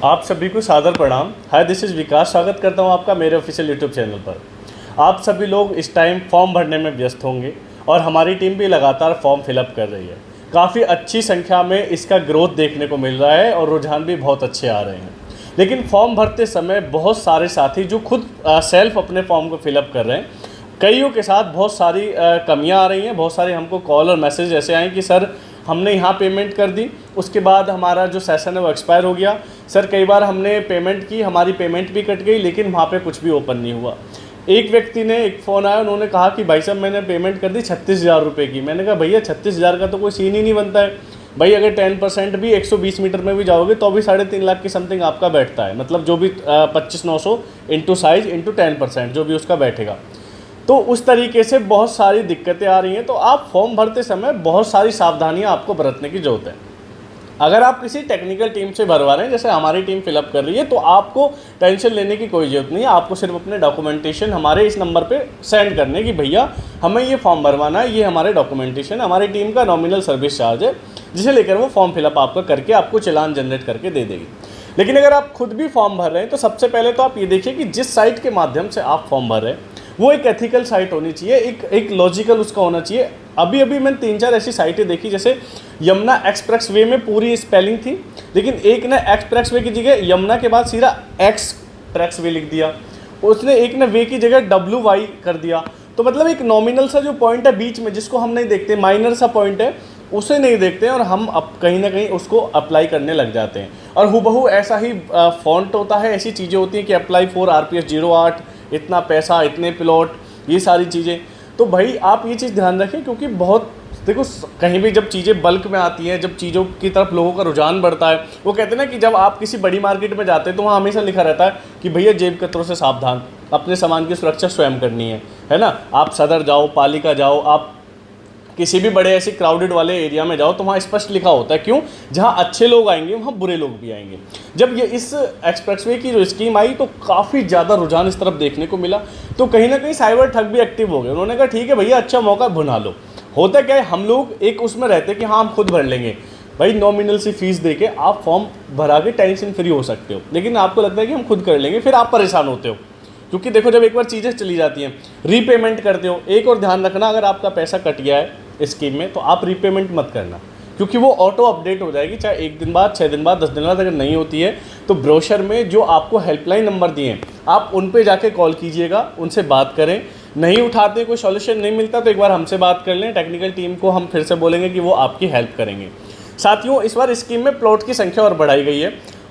आप सभी को सादर प्रणाम। हाय, दिस इज़ विकास। स्वागत करता हूं आपका मेरे ऑफिशियल यूट्यूब चैनल पर। आप सभी लोग इस टाइम फॉर्म भरने में व्यस्त होंगे और हमारी टीम भी लगातार फॉर्म फिलअप कर रही है। काफ़ी अच्छी संख्या में इसका ग्रोथ देखने को मिल रहा है और रुझान भी बहुत अच्छे आ रहे हैं। लेकिन फॉर्म भरते समय बहुत सारे साथी जो खुद सेल्फ अपने फॉर्म को फिलअप कर रहे हैं, कईयों के साथ बहुत सारी कमियां आ रही हैं। बहुत सारे हमको कॉल और मैसेज ऐसे आए कि सर हमने यहाँ पेमेंट कर दी, उसके बाद हमारा जो सेशन है वो एक्सपायर हो गया। सर कई बार हमने पेमेंट की, हमारी पेमेंट भी कट गई, लेकिन वहाँ पे कुछ भी ओपन नहीं हुआ। एक व्यक्ति ने एक फ़ोन आया, उन्होंने कहा कि भाई साहब मैंने पेमेंट कर दी 36,000 रुपये की। मैंने कहा भैया 36,000 का तो कोई सीन ही नहीं बनता है भाई। अगर 10% भी 120 मीटर में भी जाओगे तो भी 3.5 लाख की समथिंग आपका बैठता है। मतलब जो भी 25,900 इंटू साइज इंटू 10% जो भी उसका बैठेगा। तो उस तरीके से बहुत सारी दिक्कतें आ रही हैं। तो आप फॉर्म भरते समय बहुत सारी सावधानियां आपको बरतने की ज़रूरत है। अगर आप किसी टेक्निकल टीम से भरवा रहे हैं, जैसे हमारी टीम फिलअप कर रही है, तो आपको टेंशन लेने की कोई ज़रूरत नहीं है। आपको सिर्फ अपने डॉक्यूमेंटेशन हमारे इस नंबर पे सेंड करने की भैया हमें ये फॉर्म भरवाना है, ये हमारे डॉक्यूमेंटेशन, हमारी टीम का नॉमिनल सर्विस चार्ज है, जिसे लेकर वो फॉर्म फिलअप आपका करके आपको चालान जनरेट करके दे देगी। लेकिन अगर आप खुद भी फॉर्म भर रहे हैं तो सबसे पहले तो आप ये देखिए कि जिस साइट के माध्यम से आप फॉर्म भर रहे हैं वो एक एथिकल साइट होनी चाहिए, एक लॉजिकल उसका होना चाहिए। अभी मैंने 3-4 ऐसी साइटें देखी, जैसे यमुना एक्सप्रेस वे में पूरी स्पेलिंग थी, लेकिन एक ने एक्सप्रेस वे की जगह यमुना के बाद सीधा एक्सप्रेस वे लिख दिया। उसने एक ने वे की जगह WY कर दिया। तो मतलब एक नॉमिनल सा जो पॉइंट है बीच में, जिसको हम नहीं देखते, माइनर सा पॉइंट है, उसे नहीं देखते हैं और हम अब कहीं ना कहीं उसको अप्लाई करने लग जाते हैं। और हुबहू ऐसा ही फॉन्ट होता है, ऐसी चीज़ें होती हैं कि अप्लाई फॉर RPS 08, इतना पैसा, इतने प्लॉट, ये सारी चीज़ें। तो भाई आप ये चीज़ ध्यान रखें, क्योंकि बहुत देखो कहीं भी जब चीज़ें बल्क में आती हैं, जब चीज़ों की तरफ लोगों का रुझान बढ़ता है, वो कहते हैं ना कि जब आप किसी बड़ी मार्केट में जाते हैं तो वहाँ हमेशा लिखा रहता है कि भैया जेब कतरों से सावधान, अपने सामान की सुरक्षा स्वयं करनी है ना। आप सदर जाओ, पालिका जाओ, आप किसी भी बड़े ऐसे क्राउडेड वाले एरिया में जाओ तो वहाँ स्पष्ट लिखा होता है। क्यों? जहाँ अच्छे लोग आएंगे वहाँ बुरे लोग भी आएंगे। जब ये इस एक्सप्रेसवे की जो स्कीम आई तो काफ़ी ज़्यादा रुझान इस तरफ देखने को मिला। तो कहीं ना कहीं साइबर ठग भी एक्टिव हो गए। उन्होंने कहा ठीक है भैया, अच्छा मौका भुना लो। होता क्या है, हम लोग एक उसमें रहते कि हाँ हम खुद भर लेंगे भाई, नॉमिनल सी फीस दे के आप फॉर्म भरा के टेंशन फ्री हो सकते हो। लेकिन आपको लगता है कि हम खुद कर लेंगे, फिर आप परेशान होते हो। क्योंकि देखो जब एक बार चीज़ें चली जाती हैं, रीपेमेंट करते हो। एक और ध्यान रखना, अगर आपका पैसा कट गया है स्कीम में तो आप रीपेमेंट मत करना, क्योंकि वो ऑटो अपडेट हो जाएगी। चाहे 1 दिन बाद, 6 दिन बाद, 10 दिन बाद अगर नहीं होती है तो ब्रोशर में जो आपको हेल्पलाइन नंबर दिए हैं आप उन पे जाके कॉल कीजिएगा, उनसे बात करें। नहीं उठाते, कोई सॉल्यूशन नहीं मिलता तो एक बार हमसे बात कर लें। टेक्निकल टीम को हम फिर से बोलेंगे कि वो आपकी हेल्प करेंगे। साथियों, इस बार स्कीम में प्लॉट की संख्या और बढ़ाई गई है।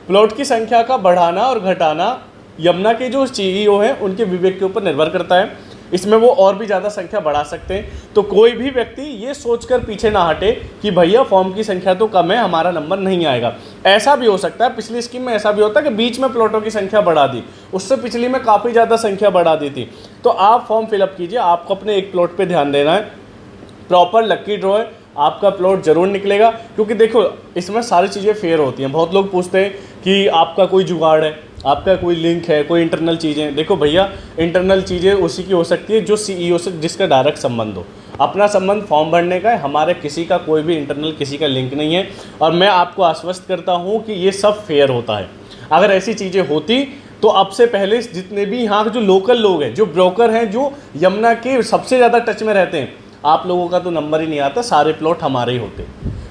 प्लॉट की संख्या का बढ़ाना और घटाना यमुना के जो CEO हैं उनके विवेक के ऊपर निर्भर करता है। इसमें वो और भी ज़्यादा संख्या बढ़ा सकते हैं। तो कोई भी व्यक्ति ये सोचकर पीछे ना हटे कि भैया फॉर्म की संख्या तो कम है, हमारा नंबर नहीं आएगा। ऐसा भी हो सकता है, पिछली स्कीम में ऐसा भी होता है कि बीच में प्लॉटों की संख्या बढ़ा दी, उससे पिछली में काफ़ी ज़्यादा संख्या बढ़ा दी थी। तो आप फॉर्म फिलअप कीजिए, आपको अपने एक प्लॉट पर ध्यान देना है। प्रॉपर लक्की ड्रॉ है, आपका प्लॉट ज़रूर निकलेगा। क्योंकि देखो इसमें सारी चीज़ें फेयर होती हैं। बहुत लोग पूछते हैं कि आपका कोई जुगाड़ है, आपका कोई लिंक है, कोई इंटरनल चीज़ें। देखो भैया, इंटरनल चीज़ें उसी की हो सकती है जो CEO से जिसका डायरेक्ट संबंध हो। अपना संबंध फॉर्म भरने का है, हमारे किसी का कोई भी इंटरनल किसी का लिंक नहीं है। और मैं आपको आश्वस्त करता हूँ कि ये सब फेयर होता है। अगर ऐसी चीज़ें होती तो अब से पहले जितने भी यहाँ के जो लोकल लोग हैं, जो ब्रोकर हैं, जो यमुना के सबसे ज़्यादा टच में रहते हैं, आप लोगों का तो नंबर ही नहीं आता, सारे प्लॉट हमारे ही होते।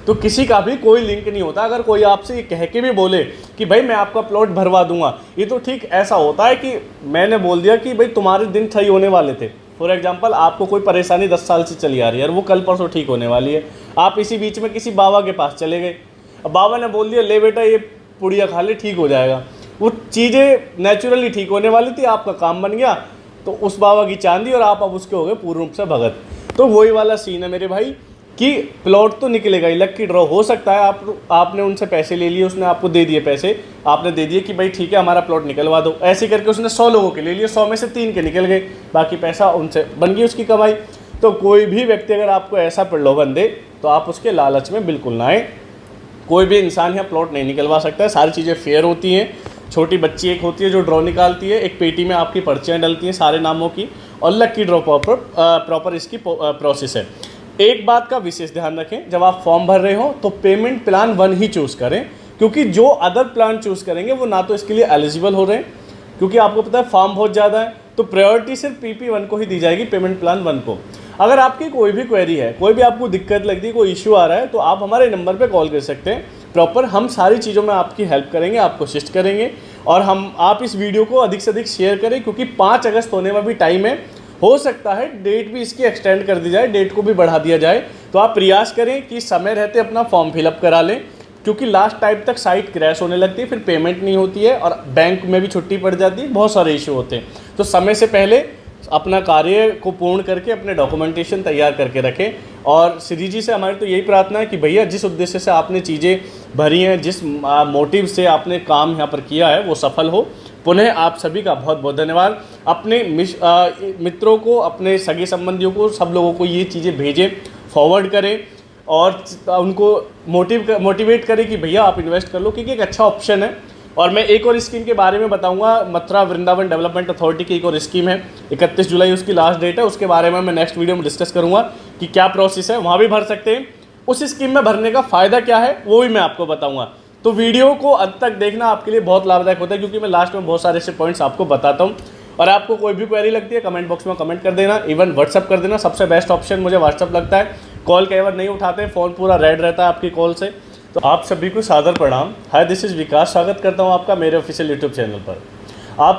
तो किसी का भी कोई लिंक नहीं होता। अगर कोई आपसे ये कह के भी बोले कि भाई मैं आपका प्लॉट भरवा दूंगा, ये तो ठीक ऐसा होता है कि मैंने बोल दिया कि भाई तुम्हारे दिन सही होने वाले थे। फॉर एग्जांपल, आपको कोई परेशानी 10 साल से चली आ रही है और वो कल परसों ठीक होने वाली है। आप इसी बीच में किसी बाबा के पास चले गए, अब बाबा ने बोल दिया ले बेटा ये पुड़िया खा ले, ठीक हो जाएगा। वो चीज़ें नेचुरली ठीक होने वाली थी, आपका काम बन गया तो उस बाबा की चांदी और आप अब उसके हो गए पूर्ण रूप से भगत। तो वही वाला सीन है मेरे भाई कि प्लॉट तो निकलेगा ही, लक्की ड्रॉ हो सकता है। आपने उनसे पैसे ले लिए, उसने आपको दे दिए पैसे, आपने दे दिए कि भाई ठीक है हमारा प्लॉट निकलवा दो। ऐसे करके उसने 100 लोगों के ले लिए, 100 में से 3 के निकल गए, बाकी पैसा उनसे बन गई उसकी कमाई। तो कोई भी व्यक्ति अगर आपको ऐसा प्रलोभन दे तो आप उसके लालच में बिल्कुल ना आए। कोई भी इंसान यहाँ प्लॉट नहीं निकलवा सकता है, सारी चीज़ें फेयर होती हैं। छोटी बच्ची एक होती है जो ड्रॉ निकालती है, एक पेटी में आपकी पर्चियाँ डलती हैं सारे नामों की, और लक्की ड्रॉ प्रॉपर इसकी प्रोसेस है। एक बात का विशेष ध्यान रखें, जब आप फॉर्म भर रहे हो तो पेमेंट प्लान 1 ही चूज़ करें। क्योंकि जो अदर प्लान चूज़ करेंगे वो ना तो इसके लिए एलिजिबल हो रहे हैं, क्योंकि आपको पता है फॉर्म बहुत ज़्यादा है, तो प्रायोरिटी सिर्फ PP1 को ही दी जाएगी, पेमेंट प्लान 1 को। अगर आपकी कोई भी क्वेरी है, कोई भी आपको दिक्कत लगती है, कोई इशू आ रहा है, तो आप हमारे नंबर पे कॉल कर सकते हैं। प्रॉपर हम सारी चीज़ों में आपकी हेल्प करेंगे, आपको असिस्ट करेंगे। और आप इस वीडियो को अधिक से अधिक शेयर करें, क्योंकि 5 अगस्त होने में भी टाइम है, हो सकता है डेट भी इसकी एक्सटेंड कर दी जाए, डेट को भी बढ़ा दिया जाए। तो आप प्रयास करें कि समय रहते अपना फॉर्म फिलअप करा लें, क्योंकि लास्ट टाइम तक साइट क्रैश होने लगती है, फिर पेमेंट नहीं होती है और बैंक में भी छुट्टी पड़ जाती है, बहुत सारे इशू होते हैं। तो समय से पहले अपना कार्य को पूर्ण करके अपने डॉक्यूमेंटेशन तैयार करके रखें। और श्री जी से हमारी तो यही प्रार्थना है कि भैया जिस उद्देश्य से आपने चीज़ें भरी हैं, जिस मोटिव से आपने काम यहाँ पर किया है, वो सफल हो। पुनः आप सभी का बहुत बहुत धन्यवाद। अपने मित्रों को, अपने सगे संबंधियों को, सब लोगों को ये चीज़ें भेजें, फॉरवर्ड करें और उनको मोटिवेट करें कि भैया आप इन्वेस्ट कर लो, क्योंकि एक अच्छा ऑप्शन है। और मैं एक और स्कीम के बारे में बताऊंगा, मथुरा वृंदावन डेवलपमेंट अथॉरिटी की एक और स्कीम है, 31 जुलाई उसकी लास्ट डेट है। उसके बारे में मैं नेक्स्ट वीडियो में डिस्कस करूंगा कि क्या प्रोसेस है, वहाँ भी भर सकते हैं। उस स्कीम में भरने का फ़ायदा क्या है वो भी मैं आपको बताऊँगा। तो वीडियो को अंत तक देखना आपके लिए बहुत लाभदायक होता है, क्योंकि मैं लास्ट में बहुत सारे ऐसे पॉइंट्स आपको बताता हूँ। और आपको कोई भी क्वेरी लगती है कमेंट बॉक्स में कमेंट कर देना, इवन व्हाट्सअप कर देना। सबसे बेस्ट ऑप्शन मुझे व्हाट्सअप लगता है। कॉल कई बार नहीं उठाते, फ़ोन पूरा रेड रहता है आपकी कॉल से। तो आप सभी को सादर प्रणाम। हाय, दिस इज़ विकास। स्वागत करता हूँ आपका मेरे ऑफिशियल यूट्यूब चैनल पर। आप